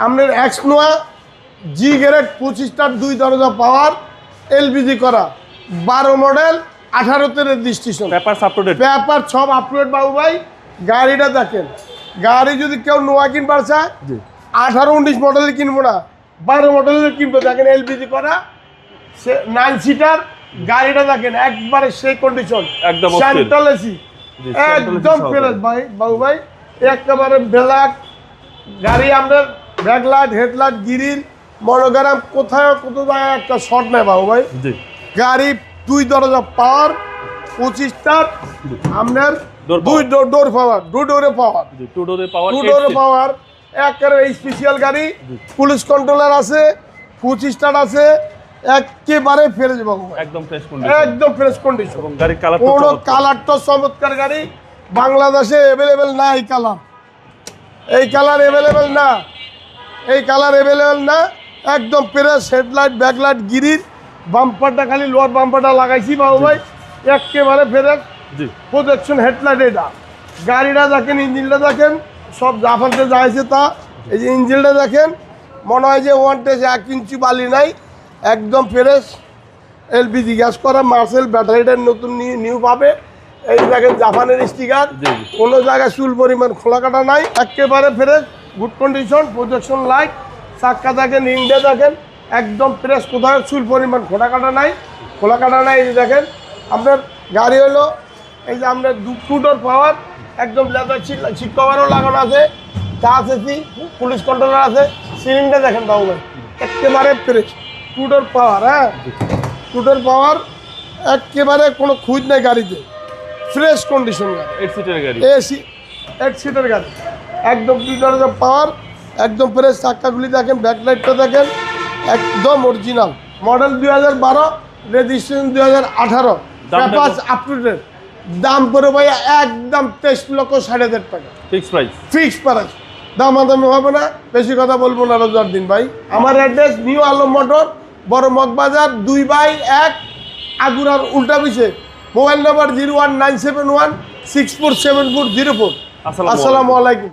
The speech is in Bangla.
আপনার এক্স নোয়া জি গ্রেড 25টার 2 দরজা পাওয়ার এলপিজি করা 12 মডেল 18তে রেজিস্ট্রেশন পেপার সব আপডেট বাবু ভাই। গাড়িটা দেখেন, গাড়ি যদি কেউ নোয়া কিনবার চায় 18-19 মডেলের কিনবো না, 12 মডেলের কিনবো। দেখেন এলপিজি করা 9 সিটার গাড়িটা দেখেন একবারে সেই কন্ডিশন, একদম সেন্ট্রাল এসি একদম ফ্রেশ ভাই বাবু ভাই, একেবারে ব্ল্যাক গাড়ি। আপনার ব্যাকলাইট হেডলাইট গ্রিল মনোগ্রাম কোথাও জায়গায় একটা শর্ট নেই বাবু ভাই। গাড়ি 2 দরজা পাওয়ার 25টার আপনার 2 ডোর পাওয়ার 2 ডোরে পাওয়ার একেবারে স্পেশাল গাড়ি। পুলিশ কন্ট্রোলার আছে, 25টার আছে, একেবারে ফ্রেশ বাবু একদম ফ্রেশ কন্ডিশন। কোনো কালারটা চমৎকার গাড়ি, বাংলাদেশে অ্যাভেলেবেল না এই কালার, অ্যাভেলেবেল না একদম ফ্রেশ। হেডলাইট ব্যাকলাইট গ্রিল বাম্পারটা খালি লোয়ার বাম্পারটা লাগাইছি বাবু ভাই, একেবারে ফ্রেশ প্রজেকশন হেডলাইট। এটা গাড়িটা দেখেন, ইঞ্জিনটা দেখেন, সব জাপানতে যাইছে তা। এই যে ইঞ্জিনটা দেখেন, মনে হয় যে 1 টেস 1 ইঞ্চি বালি নাই, একদম ফ্রেশ। এলপিজি গ্যাস করা মার্সেল ব্যাটারিটার নতুন নিউ পাবে। এই দেখেন জাপানের স্টিকার, কোনো জায়গায় চুল পরিমাণ খোলা কাটা নাই, একেবারে fresh good condition. Projection light, চাক্কা দেখেন, ইন্ডিয়া দেখেন একদম ফ্রেশ, কোথাও চুল পরিমাণ খোলা কাটা নাই। এই যে দেখেন আপনার গাড়ি হলো এই যে আপনার 2 ডোর পাওয়ার, একদম লেদার সিট কভারও লাগানো আছে, টাচ এসি, পুলিশ কন্ট্রোলার আছে। সিলিংটা দেখেন বাবু ভাই একেবারে ফ্রেশ, 2 ডোর পাওয়ার। হ্যাঁ 2 ডোর পাওয়ার, একেবারে কোনো খুঁজ নেই গাড়িতে, ফ্রেশ কন্ডিশন গাড়ি। 8 সিটের গাড়ি একদম 2 দরজা পাওয়ার, একদম ফ্রেশ। চাক্কাগুলি দেখেন, ব্যাকলাইটটা দেখেন একদম original. Model 2012, registration 2018, paper up to date. দাম পড়ে ভাই একদম 23,60,000 টাকা ফিক্স প্রাইস, দামাদামি হবে না, বেশি কথা বলবো না রোজার দিন ভাই। আমার অ্যাড্রেস নিউ আলম মোটর, বড় মগবাজার 2/1 আগুরার উল্টা পিছে। Mobile number 01971647404। আসসালামু আলাইকুম।